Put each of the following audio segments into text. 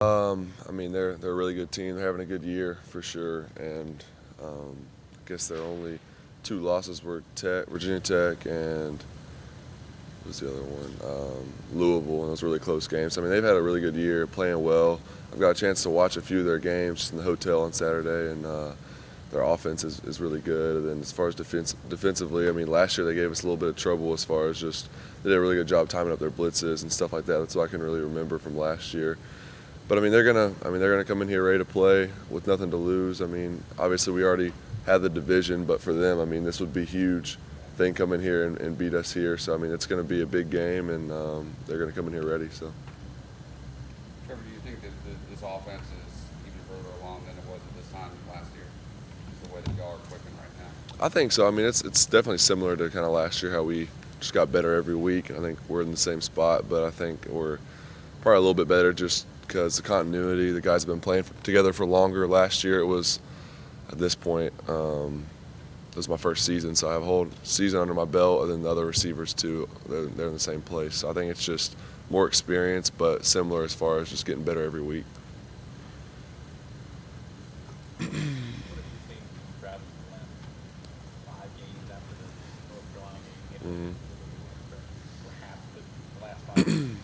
I mean, they're a really good team. They're having a good year for sure, and I guess their only two losses were Virginia Tech, and what was the other one? Louisville, and those really close games. I mean, they've had a really good year, playing well. I've got a chance to watch a few of their games just in the hotel on Saturday, and their offense is really good. And then as far as defensively, I mean, last year they gave us a little bit of trouble as far as just they did a really good job timing up their blitzes and stuff like that. That's what I can really remember from last year. But I mean, they're gonna come in here ready to play with nothing to lose. I mean, obviously we already had the division, but for them, I mean, this would be huge. Thing come in here and beat us here. So I mean, it's going to be a big game, and they're going to come in here ready. So. Trevor, do you think that this offense is even further along than it was at this time last year? Just the way that y'all are clicking right now. I think so. I mean, it's definitely similar to kind of last year, how we just got better every week. I think we're in the same spot, but I think we're probably a little bit better just because the continuity. The guys have been playing together for longer. Last year, it was at this point. It was my first season, so I have a whole season under my belt, and then the other receivers too. They're in the same place. So I think it's just more experience, but similar as far as just getting better every week. What have you seen from Travis in the last 5 games after the North Carolina game? Perhaps the last 5 games.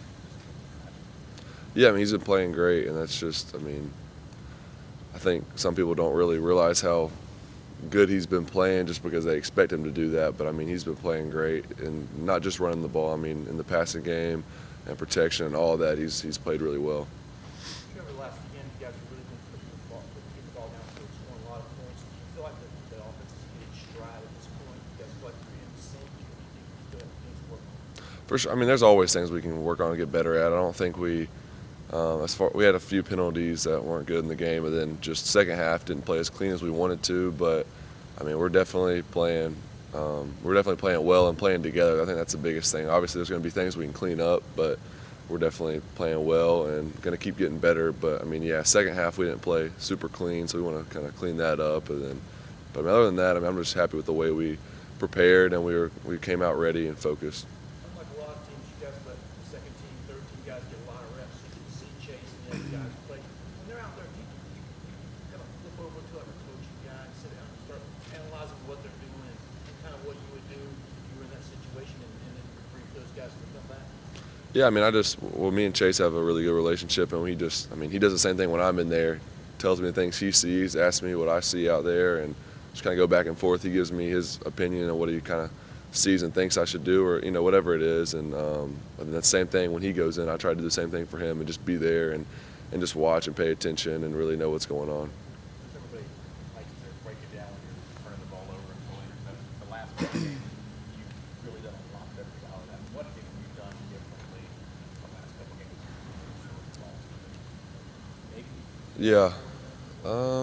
Yeah, I mean, he's been playing great, and that's just, I mean, I think some people don't really realize how good he's been playing just because they expect him to do that. But I mean, he's been playing great, and not just running the ball. I mean, in the passing game and protection and all that, he's played really well. Trevor, last weekend you guys have really been putting the ball downfield, scoring a lot of points. Do you feel like the offense is getting stride at this point? You guys feel like you're in sync? Do you feel like things work? For sure. I mean, there's always things we can work on and get better at. I don't think we had a few penalties that weren't good in the game, and then just second half didn't play as clean as we wanted to. But I mean, we're definitely playing well and playing together. I think that's the biggest thing. Obviously, there's going to be things we can clean up, but we're definitely playing well and going to keep getting better. But I mean, yeah, second half we didn't play super clean, so we want to kind of clean that up. But I mean, other than that, I mean, I'm just happy with the way we prepared and we came out ready and focused. Unlike a lot of teams, you guys let second team, third team guys get a lot of reps. You can see Chase and the other guys play. When they're out there, you kind of flip over to like a coaching guy and sit down and start analyzing what they're doing and kind of what you would do if you were in that situation and then brief those guys to come back. Yeah, I mean, me and Chase have a really good relationship, and he does the same thing when I'm in there. Tells me the things he sees, asks me what I see out there, and just kind of go back and forth. He gives me his opinion on what he kind of sees and thinks I should do, or whatever it is. And that's the same thing when he goes in. I try to do the same thing for him and just be there and just watch and pay attention and really know what's going on. Everybody likes to break it down when you're turning the ball over and throwing interceptions. The last 5 games, you've really done a lot better job of that. What have you done differently from the last couple games? Maybe. Yeah.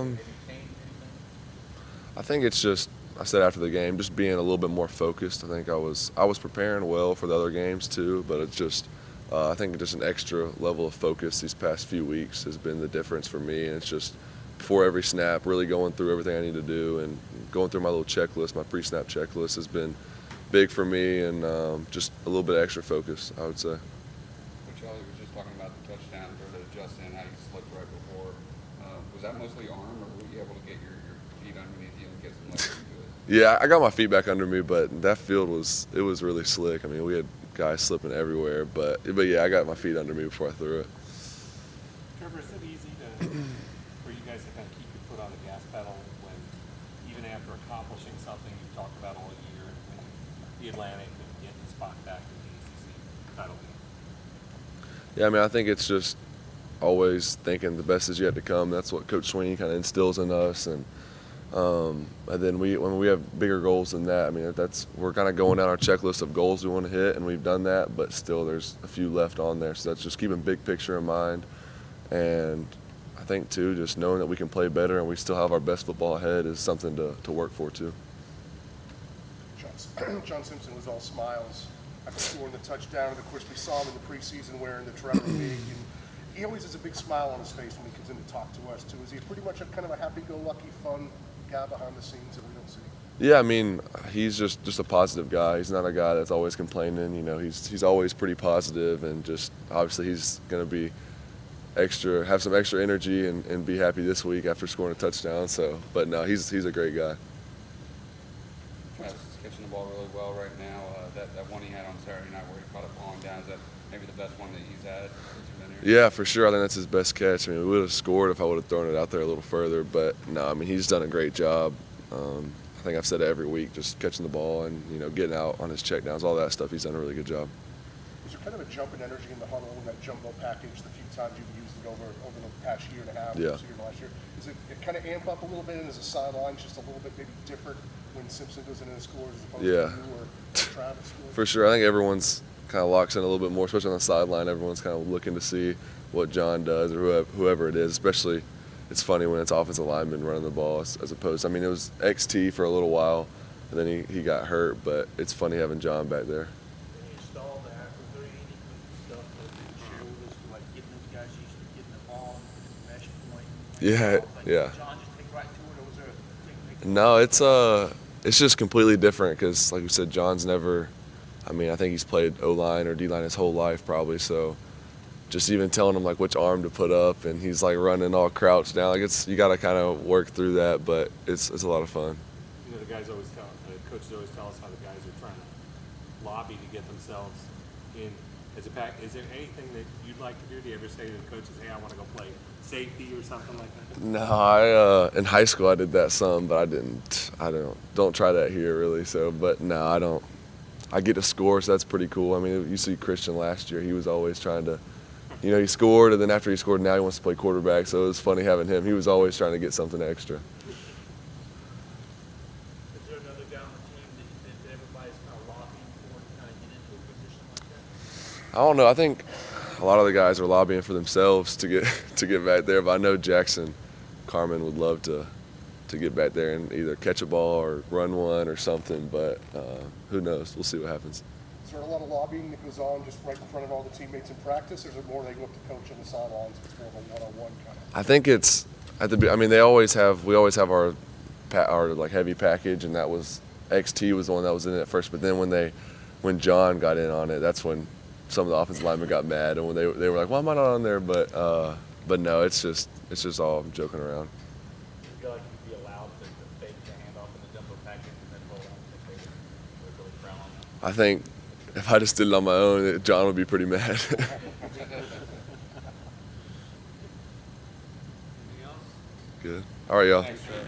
Maybe change anything? I think it's just, I said after the game, just being a little bit more focused. I think I was preparing well for the other games too, but it's just I think just an extra level of focus these past few weeks has been the difference for me. And it's just before every snap, really going through everything I need to do and going through my little checklist, my pre-snap checklist has been big for me, and just a little bit extra focus, I would say. Coach Elliott was just talking about the touchdown or the Justin, how you slipped right before. Was that mostly arm, or were you able to get your feet underneath you and get some legs into it? Yeah, I got my feet back under me, but that field was really slick. I mean, we had guys slipping everywhere, but yeah, I got my feet under me before I threw it. Trevor, is it easy for you guys to kind of keep your foot on the gas pedal when, even after accomplishing something you've talked about all year, when the Atlantic and getting the spot back in the ACC title game? Yeah, I mean, I think it's just always thinking the best is yet to come. That's what Coach Sweeney kind of instills in us, and then when we have bigger goals than that, I mean, we're kind of going down our checklist of goals we want to hit, and we've done that, but still there's a few left on there. So that's just keeping big picture in mind, and I think too, just knowing that we can play better and we still have our best football ahead is something to work for too. John Simpson was all smiles after scoring the touchdown, and of course we saw him in the preseason wearing the Trevor wig, and he always has a big smile on his face when he comes in to talk to us too. Is he pretty much kind of a happy-go-lucky, fun guy behind the scenes that we don't see? Yeah, I mean, he's just a positive guy. He's not a guy that's always complaining. He's always pretty positive, and just obviously he's going to be have some extra energy and be happy this week after scoring a touchdown. So, but no, he's a great guy. Travis is catching the ball really well right now. That one he had on Saturday night where he caught it falling down, is that maybe the best one that he's had since you've been here? Yeah, for sure. I think that's his best catch. I mean, we would have scored if I would have thrown it out there a little further, but no, I mean, he's done a great job. I think I've said it every week, just catching the ball and, getting out on his checkdowns, all that stuff. He's done a really good job. Was there kind of a jump in energy in the huddle in that jumbo package the few times you've used it over the past year and a half, Yeah. this year and last year? Does it kind of amp up a little bit, and as a sideline, just a little bit maybe different when Simpson goes in and scores as opposed to you or Travis scores? For sure. I think everyone's kind of locks in a little bit more, especially on the sideline. Everyone's kind of looking to see what John does or whoever it is, especially it's funny when it's offensive linemen running the ball as opposed to, I mean, it was XT for a little while, and then he got hurt, but it's funny having John back there. When you install that, was there any stuff that you share with us, like getting those guys used to getting the ball and the mesh point? Yeah. John just take right to it, or was there a technique? No, it's just completely different because, like we said, John's never, I mean, I think he's played O-line or D-line his whole life probably, so just even telling him like which arm to put up, and he's like running all crouched down. Like you got to kind of work through that, but it's a lot of fun. The guys always the coaches always tell us how the guys are trying to lobby to get themselves in as a pack. Is there anything that you'd like to do? Do you ever say to the coaches, hey, I want to go play safety or something like that? No, I in high school I did that some, but I don't try that here really. So, but no, I don't. I get to score, so that's pretty cool. I mean, you see Christian last year; he was always trying to, he scored, and then after he scored, now he wants to play quarterback. So it was funny having him. He was always trying to get something extra. Is there another guy on the team that everybody's kind of lobbying for to kind of get into a position like that? I don't know. I think a lot of the guys are lobbying for themselves to get back there, but I know Jackson Carmen would love to get back there and either catch a ball or run one or something, but who knows? We'll see what happens. Is there a lot of lobbying that goes on just right in front of all the teammates in practice, or is it more they go up to coach on the sidelines? It's more of a one-on-one kind of? I think it's I mean, we always have our like heavy package, and that was XT was the one that was in it at first, but then when John got in on it, that's when some of the offensive linemen got mad, and when they were like, why am I not on there? But no, it's just all joking around. You feel like you'd be allowed to fake the handoff in the jumbo package and then roll out if they would really frown on that? I think if I just did it on my own, John would be pretty mad. Anything else? Good. All right, y'all. Thanks, Trevor.